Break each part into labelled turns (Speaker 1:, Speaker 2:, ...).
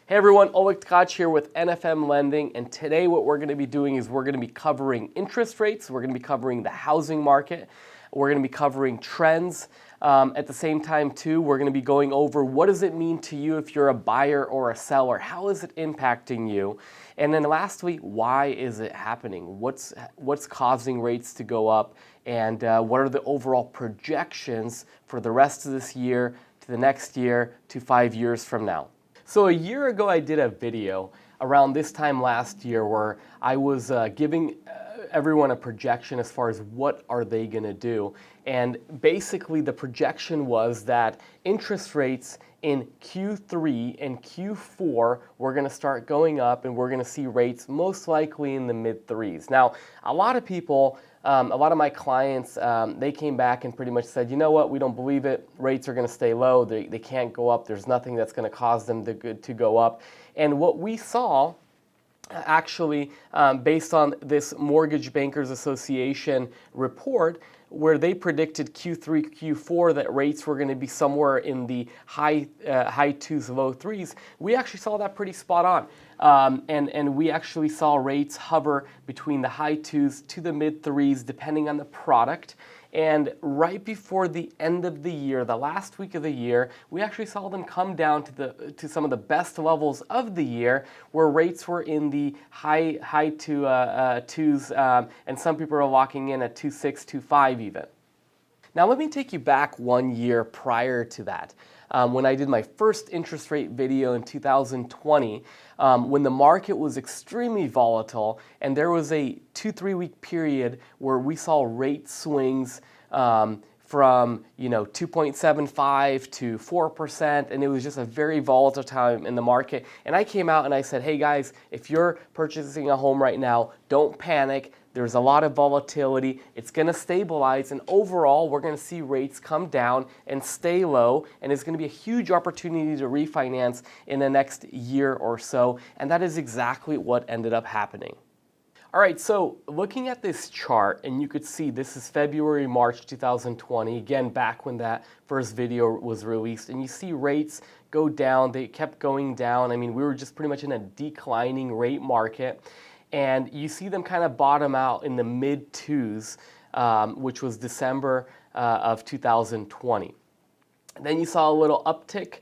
Speaker 1: Hey everyone, Oleg Tkach here with NFM Lending, and today what we're going to be doing is we're going to be covering interest rates, we're going to be covering the housing market, we're going to be covering trends. At the same time too, we're going to be going over what does it mean to you if you're a buyer or a seller, how is it impacting you, and then lastly, why is it happening, what's causing rates to go up, and what are the overall projections for the rest of this year, to the next year, to 5 years from now. So a year ago, I did a video around this time last year where I was giving everyone a projection as far as what are they going to do. And basically the projection was that interest rates in Q3 and Q4 were going to start going up, and we're going to see rates most likely in the mid-threes. Now, a lot of people, a lot of my clients, they came back and pretty much said, you know what, we don't believe it. Rates are going to stay low. They can't go up. There's nothing that's going to cause them to go up. And what we saw, actually, based on this Mortgage Bankers Association report, where they predicted Q3, Q4 that rates were going to be somewhere in the high twos, low threes, we actually saw that pretty spot on. And we actually saw rates hover between the high twos to the mid threes, depending on the product. And right before the end of the year, the last week of the year, we actually saw them come down to some of the best levels of the year, where rates were in the high twos, and some people are locking in at 2.6, 2.5 even. Now let me take you back 1 year prior to that. When I did my first interest rate video in 2020, when the market was extremely volatile, and there was a 2-3 week period where we saw rate swings from 2.75 to 4%, and it was just a very volatile time in the market. And I came out and I said, hey guys, if you're purchasing a home right now, don't panic. There's a lot of volatility. It's going to stabilize, and overall, we're going to see rates come down and stay low, and it's going to be a huge opportunity to refinance in the next year or so, and that is exactly what ended up happening. All right, so looking at this chart, and you could see this is February, March 2020, again, back when that first video was released, and you see rates go down. They kept going down. I mean, we were just pretty much in a declining rate market. And you see them kind of bottom out in the mid-twos, which was December of 2020. Then you saw a little uptick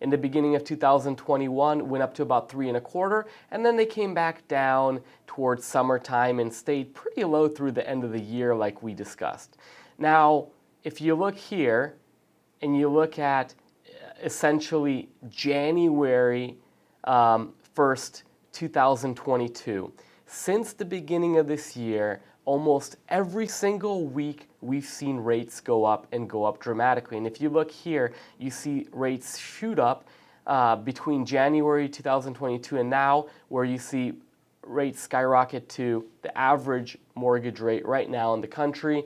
Speaker 1: in the beginning of 2021, went up to about 3.25, and then they came back down towards summertime and stayed pretty low through the end of the year like we discussed. Now, if you look here and you look at essentially January 1st, 2022. Since the beginning of this year, almost every single week we've seen rates go up and go up dramatically. And if you look here, you see rates shoot up between January 2022 and now, where you see rates skyrocket to the average mortgage rate right now in the country.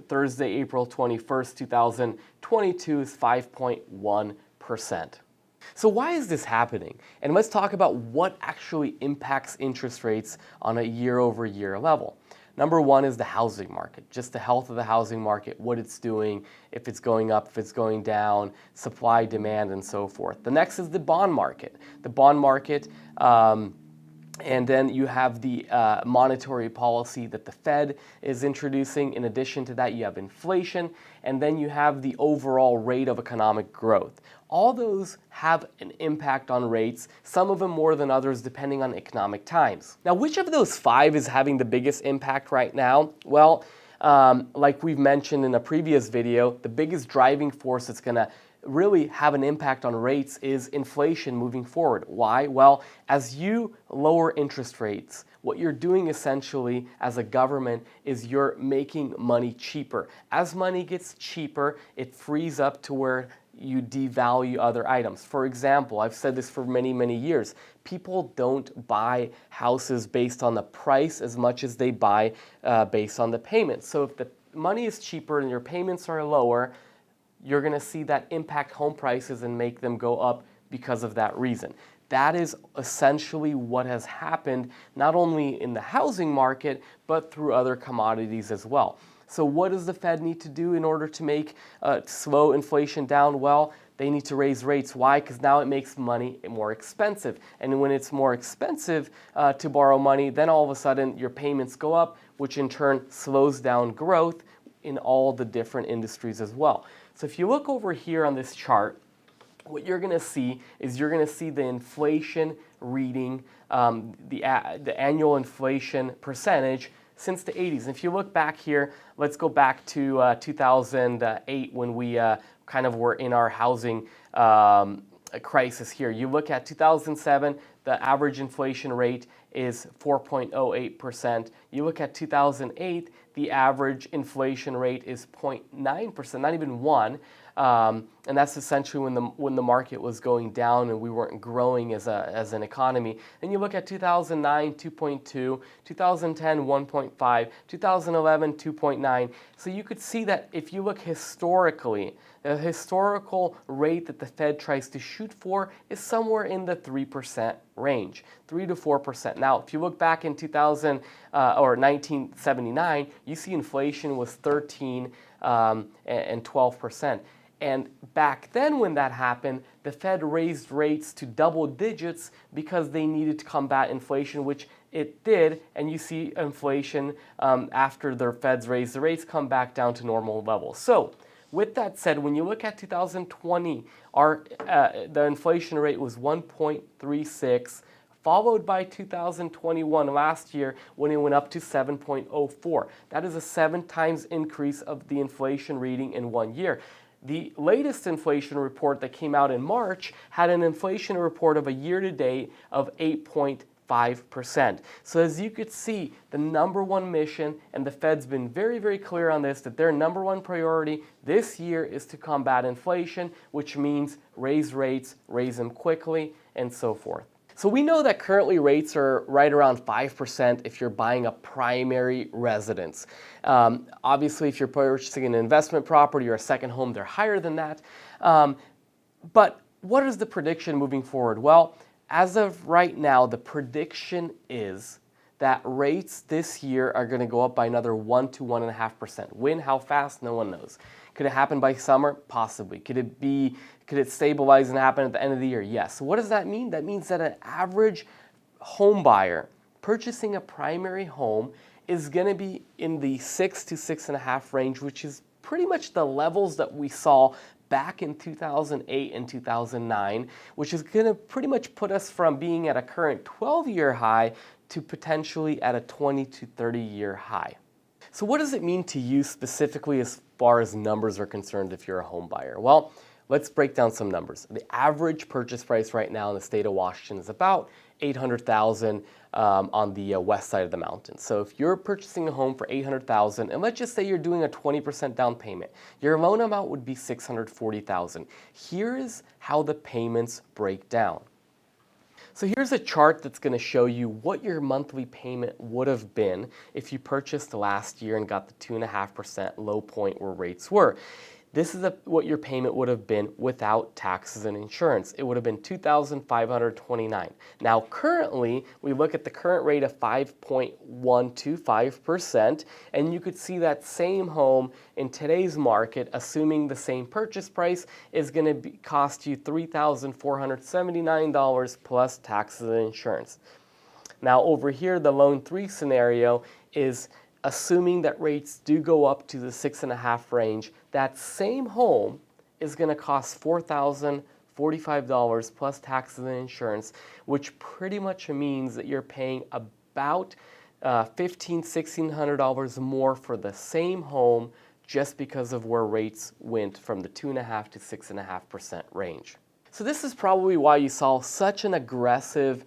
Speaker 1: Thursday, April 21st, 2022 is 5.1%. So why is this happening? And let's talk about what actually impacts interest rates on a year-over-year level. Number one is the housing market, just the health of the housing market, what it's doing, if it's going up, if it's going down, supply, demand, and so forth. The next is the bond market. The bond market, and then you have the monetary policy that the Fed is introducing. In addition to that, you have inflation, and then you have the overall rate of economic growth. All those have an impact on rates, some of them more than others depending on economic times. Now, which of those five is having the biggest impact right now? Well, like we've mentioned in a previous video, the biggest driving force that's going to really have an impact on rates is inflation moving forward. Why? Well, as you lower interest rates, what you're doing essentially as a government is you're making money cheaper. As money gets cheaper, it frees up to where you devalue other items. For example, I've said this for many, many years. People don't buy houses based on the price as much as they buy based on the payments. So if the money is cheaper and your payments are lower, you're going to see that impact home prices and make them go up because of that reason. That is essentially what has happened, not only in the housing market, but through other commodities as well. So what does the Fed need to do in order to make slow inflation down? Well, they need to raise rates. Why? Because now it makes money more expensive. And when it's more expensive to borrow money, then all of a sudden your payments go up, which in turn slows down growth in all the different industries as well. So if you look over here on this chart, what you're going to see is you're going to see the inflation reading, the annual inflation percentage since the 80s. And if you look back here, let's go back to 2008 when we kind of were in our housing crisis here. You look at 2007, the average inflation rate is 4.08%. You look at 2008, the average inflation rate is 0.9%, not even 1. And that's essentially when the market was going down and we weren't growing as an economy. Then you look at 2009, 2.2, 2010, 1.5, 2011, 2.9. So you could see that if you look historically, the historical rate that the Fed tries to shoot for is somewhere in the 3% range, 3 to 4%. Now, if you look back in 1979, you see inflation was 13 and 12%. And back then when that happened, the Fed raised rates to double digits because they needed to combat inflation, which it did. And you see inflation after the Feds raised the rates come back down to normal levels. So with that said, when you look at 2020, the inflation rate was 1.36, followed by 2021 last year when it went up to 7.04. That is a 7 times increase of the inflation reading in 1 year. The latest inflation report that came out in March had an inflation report of a year-to-date of 8.5%. So as you could see, the number one mission, and the Fed's been very, very clear on this, that their number one priority this year is to combat inflation, which means raise rates, raise them quickly, and so forth. So we know that currently rates are right around 5% if you're buying a primary residence. Obviously, if you're purchasing an investment property or a second home, they're higher than that. But what is the prediction moving forward? Well, as of right now, the prediction is that rates this year are going to go up by another 1 to 1.5%. When, how fast, no one knows. Could it happen by summer? Possibly. Could it stabilize and happen at the end of the year? Yes. So what does that mean? That means that an average home buyer purchasing a primary home is going to be in the 6 to 6.5 range, which is pretty much the levels that we saw back in 2008 and 2009, which is going to pretty much put us from being at a current 12-year high to potentially at a 20 to 30-year high. So what does it mean to you specifically as far as numbers are concerned if you're a home buyer? Well, let's break down some numbers. The average purchase price right now in the state of Washington is about $800,000 on the west side of the mountain. So if you're purchasing a home for $800,000, and let's just say you're doing a 20% down payment, your loan amount would be $640,000. Here's how the payments break down. So here's a chart that's going to show you what your monthly payment would have been if you purchased last year and got the 2.5% low point where rates were. This is what your payment would have been without taxes and insurance. It would have been $2,529. Now currently, we look at the current rate of 5.125%, and you could see that same home in today's market, assuming the same purchase price, is going to cost you $3,479 plus taxes and insurance. Now over here, the loan 3 scenario is assuming that rates do go up to the 6.5 range. That same home is going to cost $4,045 plus taxes and insurance, which pretty much means that you're paying about $1,600 more for the same home just because of where rates went from the 2.5 to 6.5% range. So this is probably why you saw such an aggressive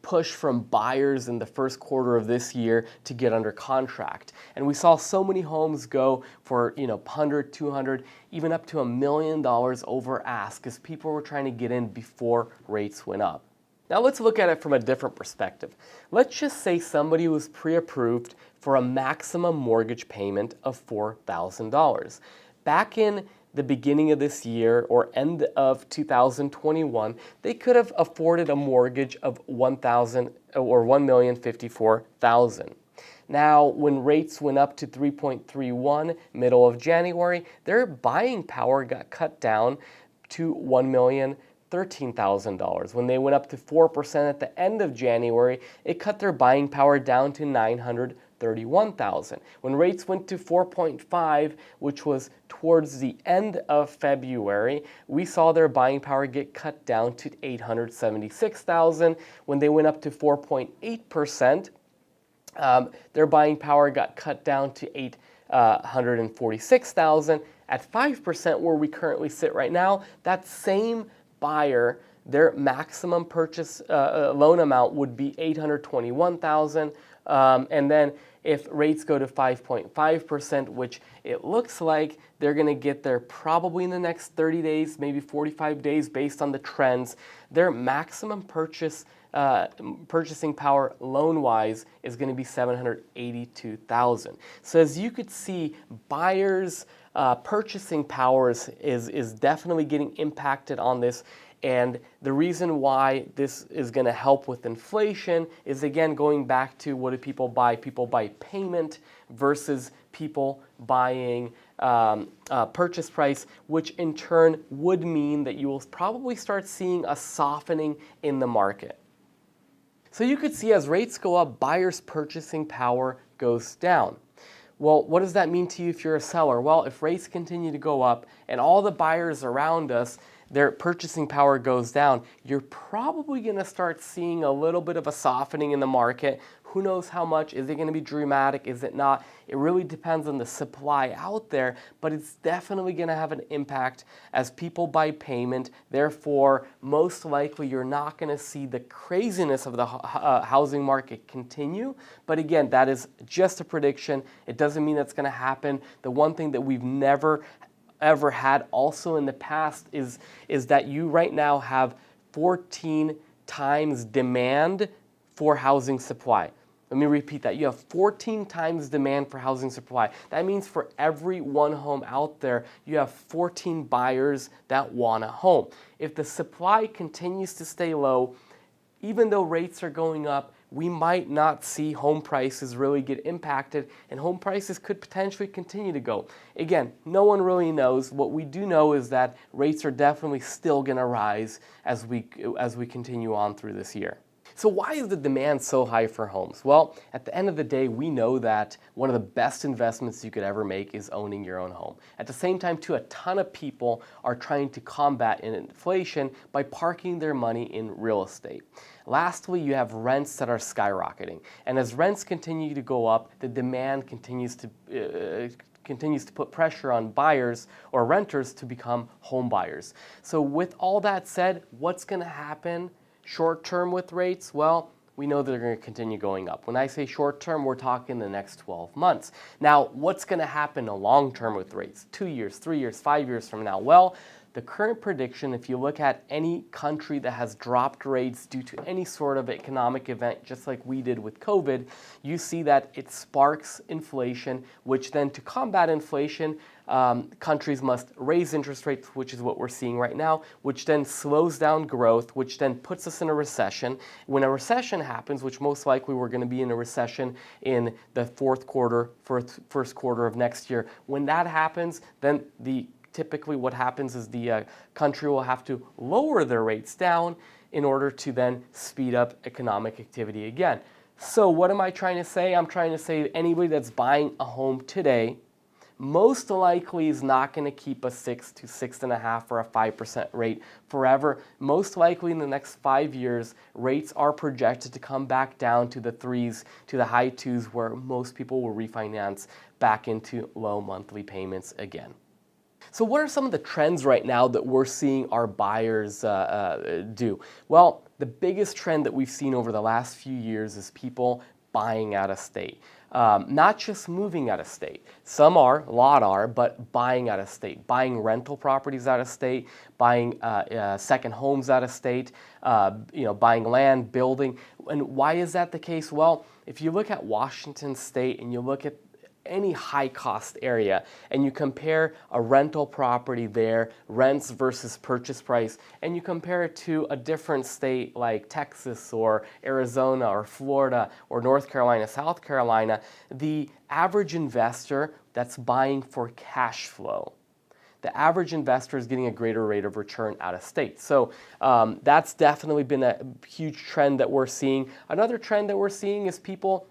Speaker 1: push from buyers in the first quarter of this year to get under contract. And we saw so many homes go for, $100,000, $200,000, even up to $1 million over ask as people were trying to get in before rates went up. Now let's look at it from a different perspective. Let's just say somebody was pre-approved for a maximum mortgage payment of $4,000. Back in the beginning of this year or end of 2021, they could have afforded a mortgage of $1,054,000. Now, when rates went up to 3.31 middle of January, their buying power got cut down to $1,013,000. When they went up to 4% at the end of January, it cut their buying power down to $931,000. When rates went to 4.5, which was towards the end of February, we saw their buying power get cut down to $876,000. When they went up to 4.8%, their buying power got cut down to $846,000. At 5%, where we currently sit right now, that same buyer, their maximum purchase loan amount would be $821,000. And then if rates go to 5.5%, which it looks like they're going to get there probably in the next 30 days, maybe 45 days based on the trends, their maximum purchasing power loan-wise is going to be $782,000. So as you could see, buyers' purchasing powers is definitely getting impacted on this. And the reason why this is going to help with inflation is, again, going back to what do people buy? People buy payment versus people buying purchase price, which in turn would mean that you will probably start seeing a softening in the market. So you could see as rates go up, buyers' purchasing power goes down. Well, what does that mean to you if you're a seller? Well, if rates continue to go up and all the buyers around us, their purchasing power goes down, you're probably going to start seeing a little bit of a softening in the market. Who knows how much? Is it going to be dramatic? Is it not? It really depends on the supply out there, but it's definitely going to have an impact as people buy payment. Therefore, most likely you're not going to see the craziness of the housing market continue. But again, that is just a prediction. It doesn't mean that's going to happen. The one thing that we've never ever had also in the past is that you right now have 14 times demand for housing supply. Let me repeat that. You have 14 times demand for housing supply. That means for every one home out there, you have 14 buyers that want a home. If the supply continues to stay low, even though rates are going up, we might not see home prices really get impacted, and home prices could potentially continue to go. Again, no one really knows. What we do know is that rates are definitely still going to rise as we continue on through this year. So why is the demand so high for homes? Well, at the end of the day, we know that one of the best investments you could ever make is owning your own home. At the same time, too, a ton of people are trying to combat inflation by parking their money in real estate. Lastly, you have rents that are skyrocketing. And as rents continue to go up, the demand continues to put pressure on buyers or renters to become home buyers. So with all that said, what's going to happen short term with rates? Well, we know they're going to continue going up. When I say short term, we're talking the next 12 months. Now, what's going to happen long term with rates? 2 years, 3 years, 5 years from now? Well, the current prediction, if you look at any country that has dropped rates due to any sort of economic event, just like we did with COVID, you see that it sparks inflation, which then to combat inflation, countries must raise interest rates, which is what we're seeing right now, which then slows down growth, which then puts us in a recession. When a recession happens, which most likely we're going to be in a recession in the first quarter of next year, when that happens, then typically what happens is the country will have to lower their rates down in order to then speed up economic activity again. So what am I trying to say? I'm trying to say that anybody that's buying a home today most likely is not going to keep a 6 to 6.5 or a 5% rate forever. Most likely in the next 5 years, rates are projected to come back down to the 3s, to the high 2s, where most people will refinance back into low monthly payments again. So what are some of the trends right now that we're seeing our buyers do? Well, the biggest trend that we've seen over the last few years is people buying out of state. Not just moving out of state. Some are, a lot are, but buying out of state. Buying rental properties out of state, buying second homes out of state, buying land, building. And why is that the case? Well, if you look at Washington State and you look at any high-cost area, and you compare a rental property there, rents versus purchase price, and you compare it to a different state like Texas or Arizona or Florida or North Carolina, South Carolina, the average investor that's buying for cash flow, the average investor is getting a greater rate of return out of state. So that's definitely been a huge trend that we're seeing. Another trend that we're seeing is people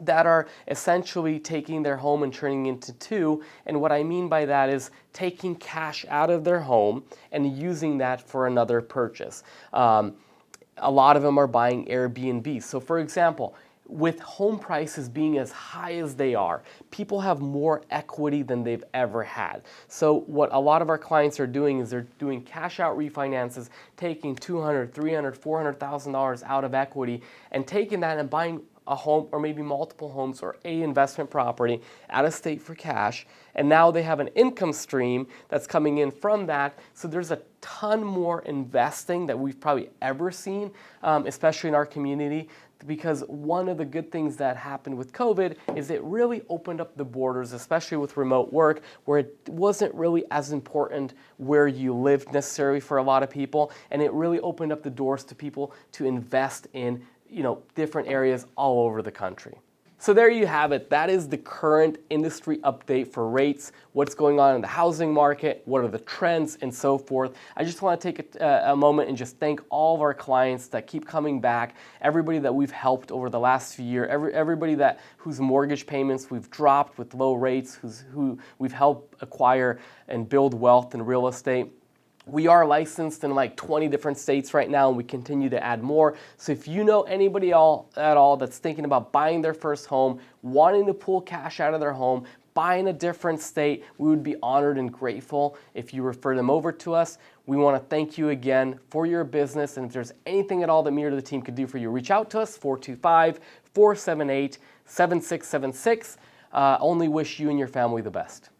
Speaker 1: that are essentially taking their home and turning it into two. And what I mean by that is taking cash out of their home and using that for another purchase. A lot of them are buying Airbnb. So for example, with home prices being as high as they are, people have more equity than they've ever had. So what a lot of our clients are doing is they're doing cash out refinances, taking $200,000, $300,000, $400,000 out of equity and taking that and buying a home or maybe multiple homes or a investment property out of state for cash, and now they have an income stream that's coming in from that. So there's a ton more investing that we've probably ever seen, especially in our community, because one of the good things that happened with COVID is it really opened up the borders, especially with remote work, where it wasn't really as important where you lived necessarily for a lot of people, and it really opened up the doors to people to invest in different areas all over the country. So there you have it. That is the current industry update for rates, what's going on in the housing market, what are the trends, and so forth. I just want to take a moment and just thank all of our clients that keep coming back, everybody that we've helped over the last few years, everybody whose mortgage payments we've dropped with low rates, who we've helped acquire and build wealth in real estate. We are licensed in like 20 different states right now, and we continue to add more. So if you know anybody at all that's thinking about buying their first home, wanting to pull cash out of their home, buying a different state, we would be honored and grateful if you refer them over to us. We want to thank you again for your business, and if there's anything at all that me or the team could do for you, reach out to us, 425-478-7676. Only wish you and your family the best.